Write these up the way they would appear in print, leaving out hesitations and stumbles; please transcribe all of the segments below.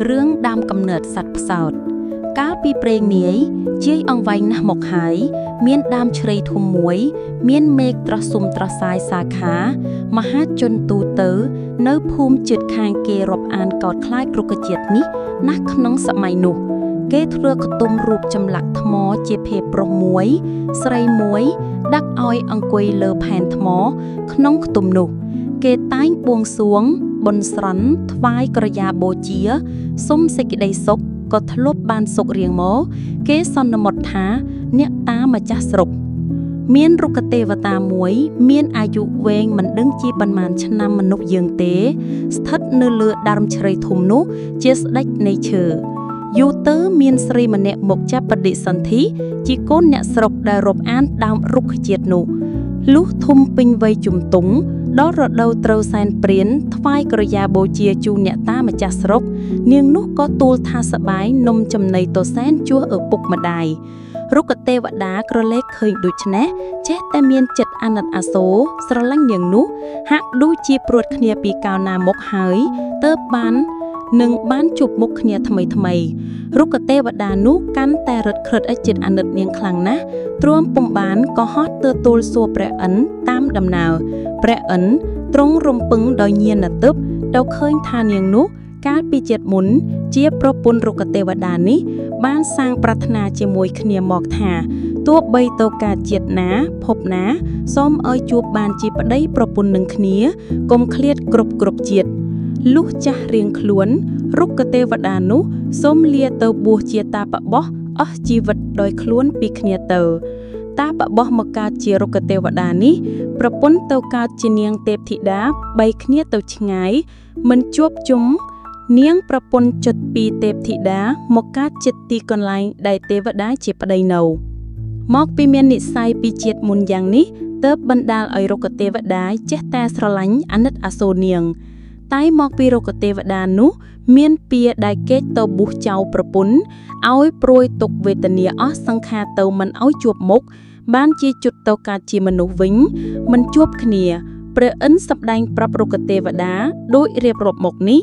រឿងដើមកំណើតសត្វផ្សោតកាលពីព្រេងនាយជាយអង្វែងណាស់មកហើយមានដើមជ្រៃធំមួយមានមេឃត្រសុំត្រសាយសាខាមហាជនទូទៅនៅភូមិជិតខាងគេរាប់អានកោតខ្លាចរុក្ខជាតិនេះណាស់ក្នុងសម័យនោះគេធ្វើខ្ទមរូបចម្លាក់ថ្មជាភេទប្រុសមួយស្រីមួយដាក់ឲ្យអង្គុយលើផែនថ្មក្នុងខ្ទមនោះគេតែងបួងសួងបន់ស្រន់ថ្វាយក្រយាបូជាសុំសេចក្តីសុខក៏ធ្លាប់បានសុខរៀងមកគេសន្មតថាអ្នកតាម្ចាស់ស្រុកមានរុក្ខទេវតាមួយមានអាយុវែងមិនដឹងជាប៉ុន្មានឆ្នាំមនុស្សយើងទេស្ថិតនៅលើដើមជ្រៃធំនោះជាស្ដេចនៃឈើយូរទៅមានស្រីម្នាក់មកចាប់បដិសន្ធិជាកូនអ្នកស្រុកដែលរាប់អានដើមរុក្ខជាតិនោះលុះធំពេញវ័យជំទង់ដល់រដូវត្រូវសែនព្រានថ្វាយក្រយាបូជាជូនអ្នកតាម្ចាស់ស្រុកនាងនោះក៏ទូលថាសបាយនំចំណីទៅសែនជួសឪពុកម្ដាយរុក្ខទេវតាក្រឡេកឃើញដូច្នេះចេះតែមានចិត្តអាណិតអាសូរស្រឡាញ់នាងនោះហាក់ដូចជាព្រួតគ្នាពីកាលណាមកហើយទើបបានជួបមុខគ្នាថ្មីរុក្ខទេវតានោះកាន់តែរត់ខិតឲ្យចិត្តអាណិតនាងខ្លាំងណាស់ទ្រាំពុំបានក៏ហោះទៅទូលសួរព្រះឥន្ទតាមដំណើរព្រះឥន្ទទ្រង់រំពឹងដោយញាណទិព្វទៅឃើញថានាងនោះកាលពីជាតិមុនជាប្រពន្ធរុក្ខទេវតានេះបានសាងប្រាថ្នាជាមួយគ្នាមកថាទោះបីទៅកើតជាតិណាភពណាសូមឲ្យជួបបានជាប្តីប្រពន្ធនឹងគ្នាកុំឃ្លាតគ្រប់ជាតិលុះចាស់រៀងខ្លួនរុក្ខទេវតានោះសូមលាទៅបួសជាតាបបោះអស់ជីវិតដោយខ្លួនពីគ្នាទៅតាបបោះមកកើតជារុក្ខទេវតានេះប្រពន្ធទៅកើតជានាងទេពធីតាបីគ្នាទៅឆ្ងាយមិនជួបជុំនាងប្រពន្ធចិត្តពីទេពធីតាមកកើតចិត្តទីកន្លែងដែលទេវតាជាប្តីនៅមកពីមាននិស្ស័យពីជាតិមុនយ៉ាងនេះទើបបណ្ដាលឲ្យរុក្ខទេវតាចេះតែស្រឡាញ់អាណិតអាសូរនាងតែមកពីរុក្ខទេវតានោះមានពាដែលគេទៅបួសចៅប្រពន្ធឲ្យព្រួយទុកវេទនាអស់សង្ខារទៅមិនឲ្យជួបមុខបានជាជុតទៅកើតជាមនុស្សវិញមិនជួបគ្នាព្រះឥន្ទសម្ដែងប្រាប់រុក្ខទេវតាដូចរៀបរាប់មកនេះ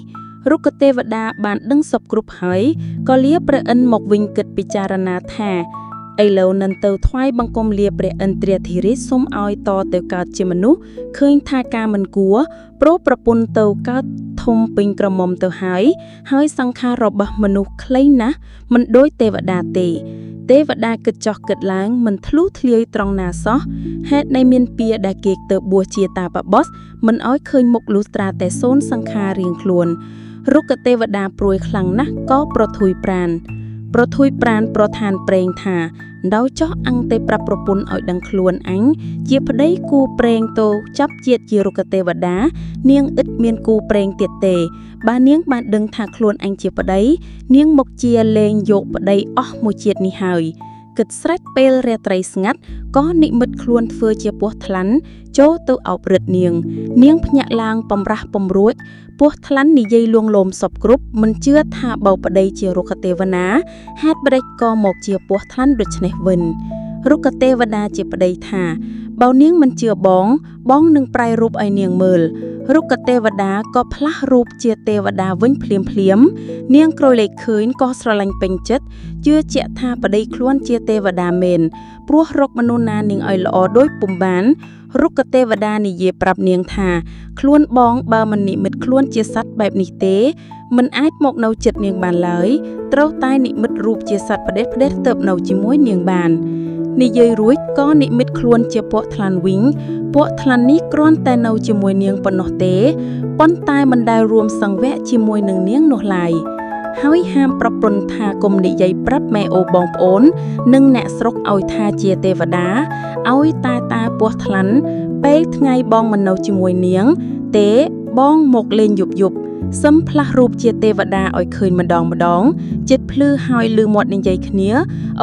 រុក្ខទេវតាបានដឹងសពគ្រប់ហើយក៏លាព្រះឥន្ទមកវិញគិតពិចារណាថាឥឡូវនឹងទៅថ្វាយបង្គំលាព្រះឥន្ទ្រាធិរាជសូមឲ្យតទៅកើតជាមនុស្សឃើញថាការមិនគួរព្រោះប្រពន្ធទៅកើតធំពេញក្រមុំទៅហើយសង្ខាររបស់មនុស្សខ្លីណាស់មិនដូចទេវតាទេវតាគិតចោះគិតឡើងមិនធ្លុះធ្លាយត្រង់ណាសោះហេតុនៃមានពាដែលគេទៅបួសជាតាបបោះមិនឲ្យឃើញមុខលុះត្រាតែសូនសង្ខាររៀងខ្លួនរុក្ខទេវតាព្រួយខ្លាំងណាស់ក៏ប្រធួយប្រានប្រធានប្រេងថាដោយចោះអង្គទេប្រាប់ប្រពន្ធឲ្យដឹងខ្លួនអញជាប្តីគូប្រេងទៅចាប់ជាតិជារុក្ខទេវតានាងឥតមានគូប្រេងទៀតទេបើនាងបានដឹងថាខ្លួនអញជាប្តីនាងមកជាលេងយកប្តីអស់មួយជាតិនេះហើយគិតស្រេចពេលរាត្រីស្ងាត់ក៏និមិត្តខ្លួនធ្វើជាពស់ថ្លាន់ចូលទៅអោបរឹតនាងភ្ញាក់ឡើងបំរះបំរួចពស់ថ្លាន់និយាយលួងលោមសពគ្រប់មិនជឿថាបោប្តីជារុក្ខទេវតាហេតុបដិក៏មកជាពស់ថ្លាន់ដូច្នេះវិញរុក្ខទេវតាជាប្តីថាបើនាងមិនជឿបងនឹងប្រែរូបឲ្យនាងមើលរុក្ខទេវតាក៏ផ្លាស់រូបជាទេវតាវិញភ្លាមនាងក្រឡេកឃើញក៏ស្រឡាញ់ពេញចិត្តជឿជាក់ថាប្តីខ្លួនជាទេវតាមែនព្រោះរកមនុស្សណានាងឲ្យល្អដូចពុំបានរុក្ខទេវតានិយាយប្រាប់នាងថាខ្លួនបងបើមិននិមិត្តខ្លួនជាសត្វបែបនេះទេមិនអាចមកនៅចិត្តនាងបានឡើយត្រូវតែនិមិត្តរូបជាសត្វផ្ដេសទើបនៅជាមួយនាងបាននិយាយរួចក៏និមិត្តខ្លួនជាពស់ថ្លាន់វិញពស់ថ្លាន់នេះគ្រាន់តែនៅជាមួយនាងប៉ុណ្ណោះទេប៉ុន្តែមិនដែលរួមសង្វៈជាមួយនឹងនាងនោះឡើយហើយហាមប្រពន្ធថាកុំនិយាយប្រាប់ម៉ែអូបងប្អូននិងអ្នកស្រុកឲ្យថាជាទេវតាឲ្យតាពស់ថ្លាន់ពេលថ្ងៃបងមិននៅជាមួយនាងទេបងមកលេងយប់សឹមផ្លាស់រូបជាទេវតាឲ្យឃើញម្ដងចិត្តភ្លឺហើយលឺមាត់និយាយគ្នា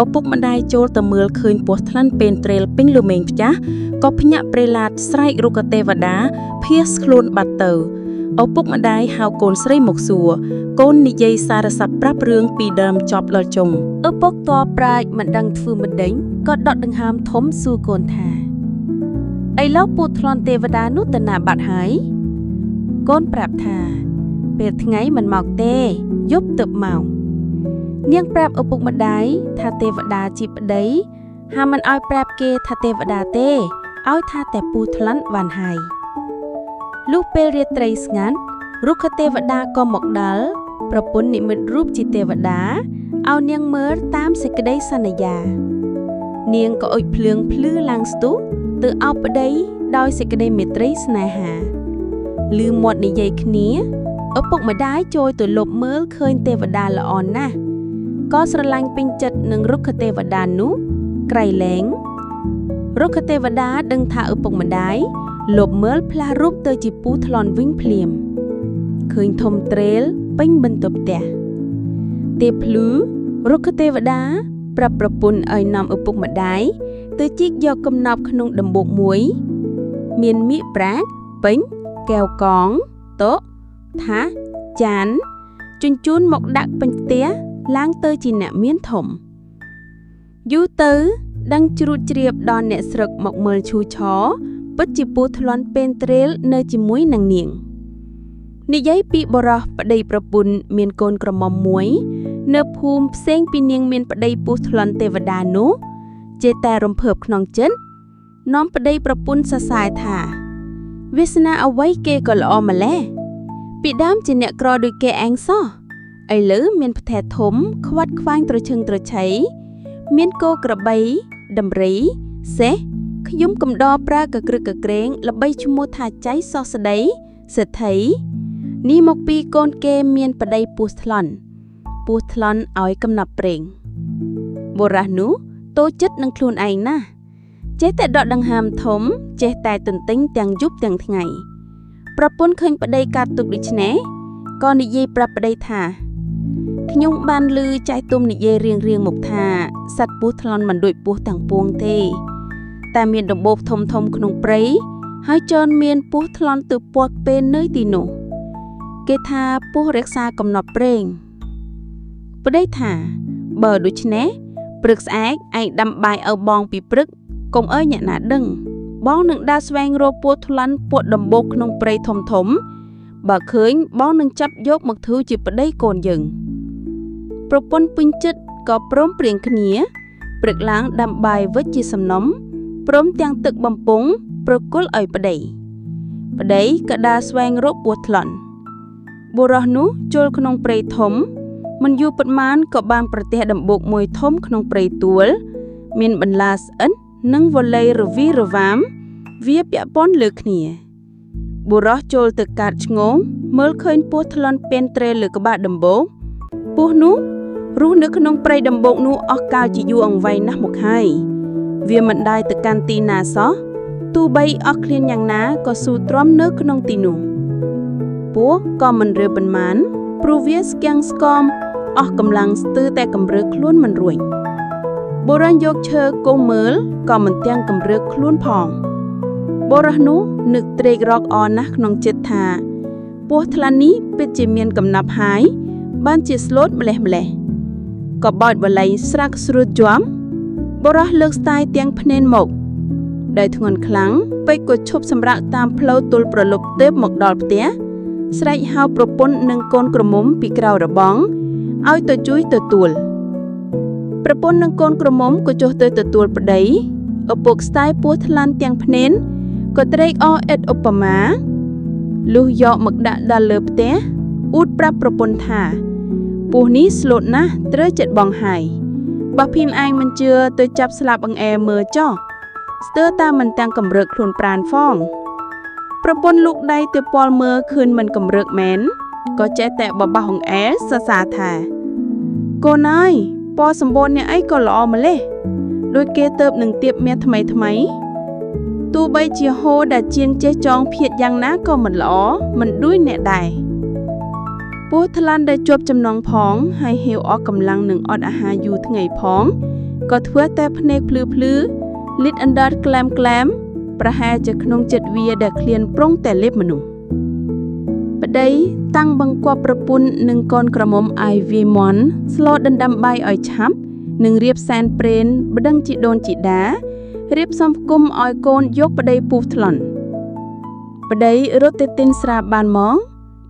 ឪពុកម្ដាយចូលទៅមើលឃើញពស់ថ្លាន់ពេនត្រេលពេញលមេងផ្ទះក៏ភ្ញាក់ព្រៃឡាតស្រែករុក្ខទេវតាភៀសខ្លួនបាត់ទៅឪពុកម្ដាយហៅកូនស្រីមកសួរកូននិយាយសារស័ព្ទប្រាប់រឿងពីដើមចប់ដល់ចុងឪពុកតបប្រាជ្ញមិនដឹងធ្វើមិនដេញក៏ដកដង្ហើមធំសួរកូនថាឥឡូវពូថ្លន់ទេវតានោះទៅណាបាត់ហើយកូនប្រាប់ថាពេលថ្ងៃមិនមកទេ យប់ទៅមកនាងប្រាប់ឪពុកម្ដាយថាទេវតាជាប្តីហាមិនឲ្យប្រាប់គេថាទេវតាទេឲ្យថាតែពូថ្លន់បានហើយលុះពេលរាត្រីស្ងាត់រុក្ខទេវតាក៏មកដល់ប្រពន្ធនិមិត្តរូបជាទេវតាឲ្យនាងមើលតាមសេចក្តីសន្យានាងក៏អុជភ្លើងភ្លឺឡើងស្ទុះទៅអោបប្តីដោយសេចក្តីមេត្រីស្នេហាឮមាត់និយាយគ្នាឪពុកម្ដាយចូលទៅលបមើលឃើញទេវតាល្អណាស់ក៏ស្រឡាញ់ពេញចិត្តនឹងរុក្ខទេវតានោះក្រៃលែងរុក្ខទេវតាដឹងថាឪពុកម្ដាយលបមើលផ្លាស់រូបទៅជាពូថ្លន់វិញភ្លាមឃើញធំទ្រេលពេញបន្ទប់ផ្ទះទេភ្លឺរុក្ខទេវតាប្រាប់ប្រពន្ធឲ្យនាំឪពុកម្ដាយទៅជីកយកកំណប់ក្នុងដំបូកមួយមានមាសប្រាក់ពេញកែវកងតុថាសចានជញ្ជូនមកដាក់ពេញផ្ទះឡើងទៅជាអ្នកមានធំយូរទៅដឹងជ្រួតជ្រាបដល់អ្នកស្រុកមកមើលឈូឆរពិតជាពូថ្លន់ពេនទ្រេលនៅជាមួយនឹងនាងនិយាយពីបរោះប្តីប្រពន្ធមានកូនក្រមុំមួយនៅភូមិផ្សេងពីនាងមានប្តីពូថ្លន់ទេវតានោះចេះតែរំភើបក្នុងចិត្តនាំប្តីប្រពន្ធសរសើរថាវាសនាអ្វីគេក៏ល្អម្ល៉េះពីដើមជាអ្នកក្រដូចគេឯងសោះឥឡូវមានផ្ទះធំខ្វាត់ខ្វាញត្រឈឹងត្រឆៃមានគោក្របីដំរីសេះខ្ញុំកំដរប្រើកក្រឹកកក្រែងល្បីឈ្មោះថាចៃសោះស្ដីសេដ្ឋីនេះមកពីកូនគេមានប្តីពស់ថ្លន់ឲ្យកំណប់ព្រេងបុរសនោះតូចចិត្តនឹងខ្លួនឯងណាស់ចេះតែដកដង្ហើមធំចេះតែទន្ទិញទាំងយប់ទាំងថ្ងៃប្រពន្ធឃើញប្តីកាត់ទុកដូច្នេះក៏និយាយប្រាប់ប្តីថាខ្ញុំបានឮចៅទុំនិយាយរៀងមកថាសត្វពស់ថ្លន់មិនដូចពស់ទាំងពួងទេតែមានដំបូកធំក្នុងព្រៃហើយចនមានពស់ថ្លន់ទៅពាត់ពេលនៅទីនោះគេថាពស់រក្សាកំណត់ព្រេងប្តីថាបើដូច្នេះព្រឹកស្អែកឯងដាំបាយឲ្យបងពីព្រឹកកុំអើយអ្នកណាដឹងបងនឹងដើរស្វែងរកពស់ថ្លន់ពួតដំបូកក្នុងព្រៃធំបើឃើញបងនឹងចាប់យកមកធ្វើជាប្តីកូនយើងប្រពន្ធពេញចិត្តក៏ព្រមព្រៀងគ្នាព្រឹកឡើងដាំបាយវិចជាសំណុំព្រមទាំងទឹកបំពង់ប្រគល់ឲ្យប្តីក៏ដើរស្វែងរកពស់ថ្លន់បុរសនោះចូលក្នុងព្រៃធំមិនយូរប៉ុន្មានក៏បានប្រទះដំបូកមួយធំក្នុងព្រៃទួលមានបន្លាស្អិតនិងវល័យរវីរវាមវាពាក់ព័ន្ធលើគ្នាបុរសចូលទៅកាត់ឆ្ងោមមើលឃើញពស់ថ្លន់ពេនទ្រេលលើក្បាលដំបូកពស់នោះរស់នៅក្នុងព្រៃដំបូកនោះអស់កាលជាយូរអង្វែងណាស់មកហើយវាមិនដាយទៅកាន់ទីណាសោះទោះបីអស់ឃ្លានយ៉ាងណាក៏ស៊ូទ្រាំនៅក្នុងទីនោះពស់ក៏មិនរើប៉ុន្មានព្រោះវាស្គាំងស្គមអស់កម្លាំងស្ទើរតែកម្រើកខ្លួនមិនរួចបុរាណយកឈើកុំមើលក៏មិនទាំងកម្រើកខ្លួនផងបុរសនោះនឹកត្រេករកអណាស់ក្នុងចិត្តថាពស់ថ្លាន់នេះពិតជាមានកំណាប់ហើយបានជាស្លូតម្លេះក៏បោចបល័យស្រាក់ស្រួតជាប់បុរសលើកស្ទាយទាំងភ្នែនមកដោយធ្ងន់ខ្លាំងពេកក៏ឈប់សម្រាកតាមផ្លូវទល់ប្រលប់ទេពមកដល់ផ្ទះស្រែកហៅប្រពន្ធនិងកូនក្រមុំពីក្រៅរបងឲ្យទៅជួយទទួលប្រពន្ធនិងកូនក្រមុំក៏ចុះទៅទទួលប្តីឪពុកស្ទាយពស់ថ្លាន់ទាំងភ្នែនក៏ត្រេកអរឥតឧបមាលុះយកមកដាក់ដល់លើផ្ទះអួតប្រាប់ប្រពន្ធថាពស់នេះស្លូតណាស់ត្រូវចិត្តបងហើយបើភីមឯងមិនជឿទៅចាប់ស្លាប់អង្អែមើលចោះស្ទើរតែមិនទាំងកម្រើកខ្លួនប្រានផងប្រពន្ធលោកដៃទៅពាល់មើលឃើញមិនកម្រើកមែនក៏ចេះតែបបោះអង្អែសរសើរថាកូនអើយពណ៌សម្បូរអ្នកអីក៏ល្អម្លេះដូចគេទៅនឹងទៀបមាសថ្មីទោះបីជាហូរដែលជាងចេះចងភៀតយ៉ាងណាក៏មិនល្អមិនដូចអ្នកដែរពស់ថ្លាន់ដែលជាប់ចំណងផងហើយហៀវអស់កម្លាំងនឹងអត់អាហារយូរថ្ងៃផងក៏ធ្វើតែភ្នែកភ្លឺលិតអណ្ដាតក្លែមប្រហែលជាក្នុងចិត្តវាដែលឃ្លានប្រុងតែលេបមនុស្សប្តីតាំងបង្គាប់ប្រពន្ធនិងកូនក្រមុំឲ្យវាមន់ស្លដណ្ដាំបាយឲ្យឆាប់និងរៀបសែនព្រេនបដិងជីដូនជីដារៀបសំគុំឲ្យកូនយកប្តីពស់ថ្លន់ប្តីរត់ទៅទិញស្រាបានមក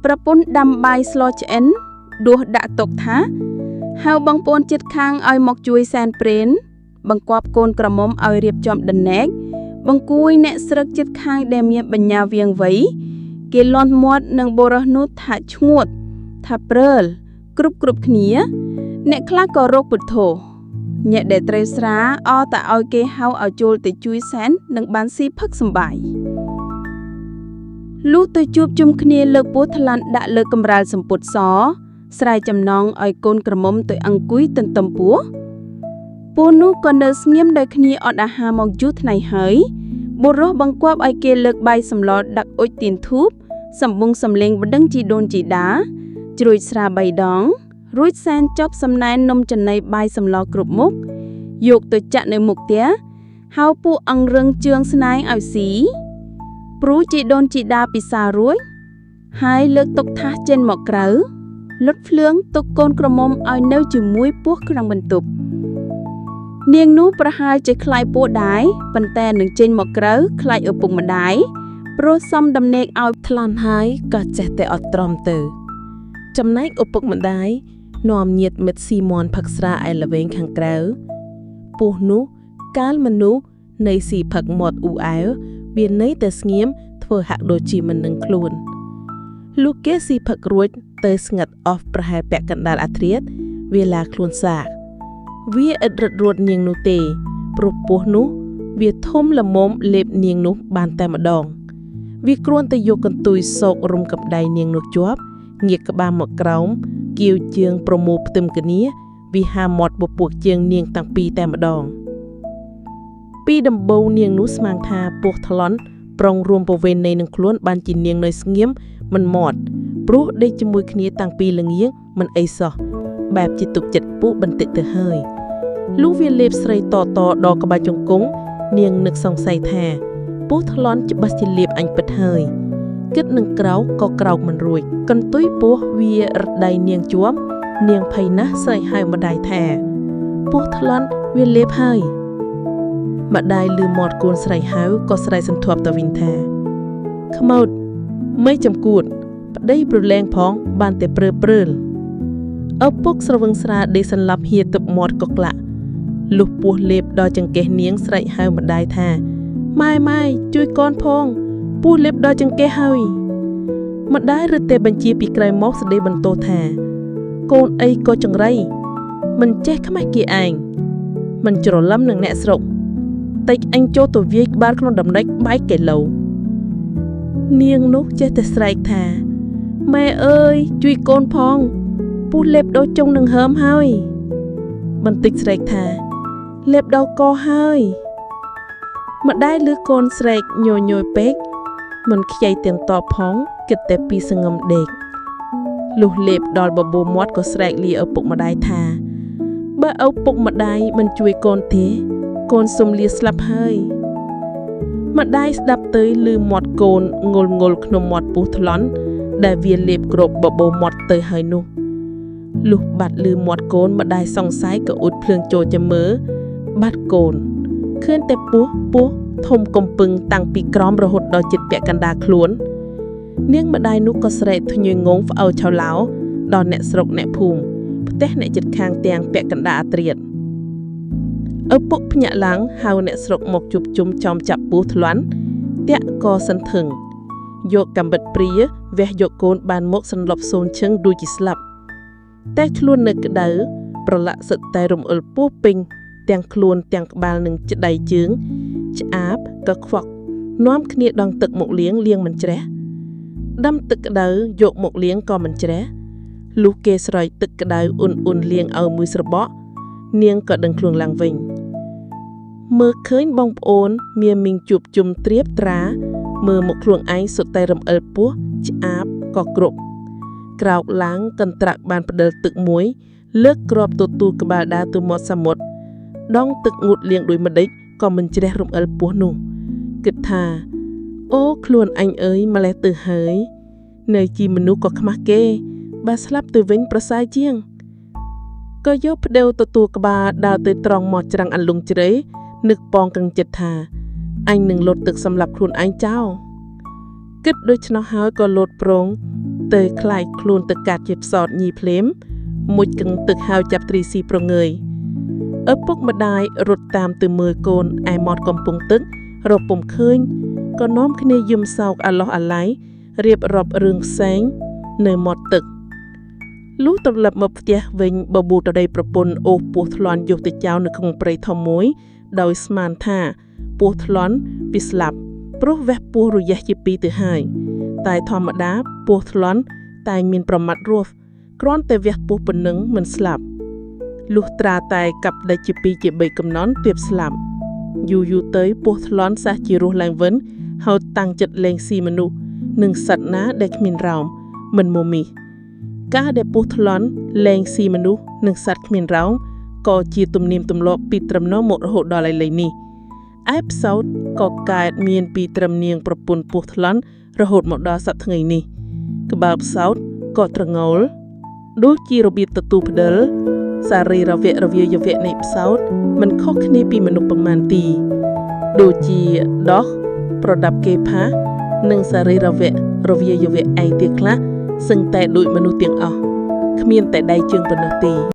ប្រពន្ធដាំបាយស្លឆ្អិន ដួសដាក់ទុកថាហៅបងប្អូនជិតខាងឲ្យមកជួយសែនព្រេនបង្គាប់កូនក្រមុំឲ្យរៀបចំដណែកបង្គួយអ្នកស្រុកជិតខាងដែលមានបញ្ញាវៀងវៃគេលាន់មាត់នឹងបុរសនោះថាឈ្ងួតថាព្រើលគ្រប់គ្នាអ្នកខ្លះក៏រកពុទ្ធោអ្នកដែលត្រូវស្រាអតែឲ្យគេហៅឲ្យចូលទៅជួយសែននឹងបានស៊ីផឹកសម្បាយលុះទៅជួបជុំគ្នាលើកពោះថ្លាន់ដាក់លើកំរាលសម្ពុតសស្រែចំណងឲ្យកូនក្រមុំទៅអង្គុយទន្ទឹមពោះនោះក៏នៅស្ងៀមដោយគ្នាអត់អាហារមកយូរថ្ងៃហើយបុរសបង្គាប់ឲ្យគេលើកបាយសម្លដាក់អុជទៀនធូបសម្បង់សម្លេងបដិងជីដូនជីដាជ្រួចស្រា3ដងរួចសែនចប់សំណែននំចំណីបាយសម្លគ្រប់មុខយកទៅចាក់នៅមុខផ្ទះហៅពួកអង្រឹងជើងស្នែងឲ្យស៊ីព្រោះជីដូនជីដាពិសារួចហើយលើកទុកថាសចេញមកក្រៅលុតភ្លើងទុកកូនក្រមុំឲ្យនៅជាមួយពោះក្នុងបន្ទប់នាងនោះប្រហែលជាខ្លាចពោះដែរប៉ុន្តែនឹងចេញមកក្រៅខ្លាចឪពុកម្ដាយព្រោះសំដំណេកឲ្យថ្លន់ហើយក៏ចេះតែអត់ទ្រាំទៅចំណែកឪពុកម្ដាយនាំញាតិមិត្តស៊ីមន់ផឹកស្រាឯល្វែងខាងក្រៅពោះនោះកាលមនុស្សនៃស៊ីផឹកមាត់អ៊ូអែវវានៅតែស្ងៀមធ្វើហាក់ដូចជាមិននឹងខ្លួនលុះគេស៊ីផឹករួចទៅស្ងាត់អស់ប្រហែលពាក់កណ្ដាលអាធ្រាត្រវាឡាខ្លួនសាកវាឥតរត់រួតនាងនោះទេព្រោះពោះនោះវាធំល្មមលេបនាងនោះបានតែម្ដងវាគ្រាន់តែយកកន្ទុយសោករុំកប្ដៃនាងនោះជាប់ងាកក្បាលមកក្រោមគៀវជើងប្រមូលផ្ទឹមគ្នាវាហាមាត់ពពុះជើងនាងតាំងពីតែម្ដងពីដំបូងនាងនោះស្មានថាពោះថ្លន់ប្រុងរួមប្រវេណនៃនឹងខ្លួនបានជានាងនៅស្ងៀមមិនមាត់ព្រោះដេកជាមួយគ្នាតាំងពីល្ងាចមិនអីសោះបែបជាទុកចិត្តពួកបន្តិចទៅហើយលុះវាលេបស្រីតដល់ក្បាលជង្គង់នាងនឹកសង្ស័យថាពោះថ្លន់ច្បាស់ជាលេបអញពិតហើយគិតនឹងក្រោកក៏ក្រោកមិនរួចកន្ទុយពោះវារដៃនាងជាប់នាងភ័យណាស់ស្រែកហៅម្ដាយថាពោះថ្លន់វាលេបហើយម្ដាយឮមាត់កូនស្រែកហៅក៏ស្រែកសន្ធាប់ទៅវិញថាខ្មោចមិនចំគួតប្តីប្រឡែងផងបានតែព្រើលឪពុកស្រវឹងស្រាដេកសន្លប់ហៀទឹកមាត់ក៏ក្លាក់លុះពោះលេបដល់ចង្កេះនាងស្រែកហៅម្ដាយថាម៉ែជួយកូនផងពោះលេបដល់ចង្កេះហើយម្ដាយរឹតតែបញ្ជាពីក្រៅមកស្ដីបន្ទោសថាកូនអីក៏ចង្រៃមិនចេះខ្មាស់គេឯងមិនច្រឡំនឹងអ្នកស្រុកតិចអញចូលទៅវាយក្បាលក្នុងដំណេកបែកគីឡូនាងនោះចេះតែស្រែកថាម៉ែអើយជួយកូនផងពោះលេបដល់ចុងនឹងហើមហើយបន្តិចស្រែកថាលេបដល់កហើយម្ដាយឮកូនស្រែកញយពេកមិនខ្ចីទាំងតបផងគិតតែពីសងឹមដេកលុះលេបដល់បបោមាត់ក៏ស្រែកលាឪពុកម្ដាយថាបើឪពុកម្ដាយមិនជួយកូនទេកូនសុំលាស្លាប់ហើយម្ដាយស្ដាប់ទៅឮមាត់កូនងល់ក្នុងមាត់ពោះថ្លន់ដែលវាលេបគ្របបបោមាត់ទៅហើយនោះលុះបាត់ឮមាត់កូនម្ដាយសង្ស័យក៏អ៊ុតភ្លើងចូលចាំមើលបាត់កូនឃើញតែពោះធំកំពឹងតាំងពីក្រោមរហូតដល់ជិតពាក់កណ្ដាលខ្លួននាងម្ដាយនោះក៏ស្រែកធ្ញយងងផ្អើឆៅឡោដល់អ្នកស្រុកអ្នកភូមិផ្ទះអ្នកជិតខាងទាំងពាក់កណ្ដាលអាត្រៀតឪពុកភ្ញាក់ឡើងហៅអ្នកស្រុកមកជួបជុំចំចាប់ពោះថ្លន់តាក់ក៏សន្ធឹងយកកាំបិតព្រាវះយកកូនបានមកសន្លប់សូនឈឹងដូចជាស្លាប់តែខ្លួននៅក្តៅប្រឡាក់សិតតែរំអិលពោះពេញទាំងខ្លួនទាំងក្បាលនឹងច្ដៃជើងឆ្អាបក៏ខ្វក់នាំគ្នាដងទឹកមកលាងមិនច្រះដាំទឹកក្តៅយកមកលាងក៏មិនច្រះលុះគេស្រោចទឹកក្តៅអ៊ុនលាងឲ្យមួយស្របក់នាងក៏ដឹងខ្លួនឡើងវិញមើលឃើញបងប្អូនមានមីងជួបជុំត្រៀបត្រាមើលមកខ្លួនឯងសុទ្ធតែរំអិលពោះឆ្អាបក៏គ្រប់ក្រោកឡើងកន្ត្រាក់បានផ្ដិលទឹកមួយលើកក្របទទួលក្បាលដើរទៅមាត់សមុទ្រដងទឹកងូតលាងដោយម្ដេចក៏មិនជ្រះរំអិលពោះនោះគិតថាអូខ្លួនអញអើយម្លេះទៅហើយនៅជីមនុស្សក៏ខ្មាស់គេបើស្លាប់ទៅវិញប្រសើរជាងក៏យកផ្ដេវទទួលក្បាលដើរទៅត្រង់មកច្រាំងអន្លង់ជ្រេនឹកប៉ងកឹងចិត្តថាអញនឹងលត់ទឹកសម្រាប់ខ្លួនឯងចោលគិតដូច្នោះហើយក៏លោតប្រង ទៅคล้ายខ្លួនទៅកាត់ជាផ្សោតញីភ្លាមមួយកឹងទឹកហៅចាប់ត្រីស៊ីប្រងើយឪពុកម្ដាយរត់តាមទៅមើលកូនឯមាត់កំពង់ទឹករកពុំឃើញក៏នាំគ្នាយំសោកអាឡោះអាឡៃរៀបរាប់រឿងផ្សេងនៅមាត់ទឹកលុះត្រឡប់មកផ្ទះវិញបប៊ូតដីប្រពន្ធអូសពស់ថ្លន់យកទៅចោលនៅក្នុងព្រៃធំមួយដោយស្មានថាពស់ថ្លន់វាស្លាប់ព្រោះវះពស់រយះជាពីរទៅហើយតែធម្មតាពស់ថ្លន់តែងមានប្រមាត់រស់គ្រាន់តែវះពស់ប៉ុណ្ណឹងមិនស្លាប់លុះត្រាតែកាប់ដាច់ជាពីរជា3កំណន់ទើបស្លាប់យូរទៅពស់ថ្លន់សះជារស់ឡើងវិញហើយតាំងចិត្តលែងស៊ីមនុស្សនិងសត្វណាដែលគ្មានរោមមិនមមីការដែលពស់ថ្លន់លែងស៊ីមនុស្សនិងសត្វគ្មានរោមក៏ជាទំនៀមទម្លាប់ពីត្រឹមនោះមករហូតដល់ឥឡូវនេះឯផ្សោតក៏កើតមានពីត្រឹមនាងប្រពន្ធពស់ថ្លន់រហូតមកដល់សប្តាហ៍ថ្ងៃនេះក្បាលផ្សោតក៏ត្រងោលដូចជារបៀបទទួលផ្ដិលសារីរវៈរវាយវៈនៃផ្សោតមិនខុសគ្នាពីមនុស្សប៉ុន្មានទីដូចជាដោះប្រដាប់គេផានិងសារីរវៈរវាយវៈឯទៀតខ្លះសឹងតែដូចមនុស្សទាំងអស់គ្មានតែដៃជើងប៉ុណ្ណោះទេ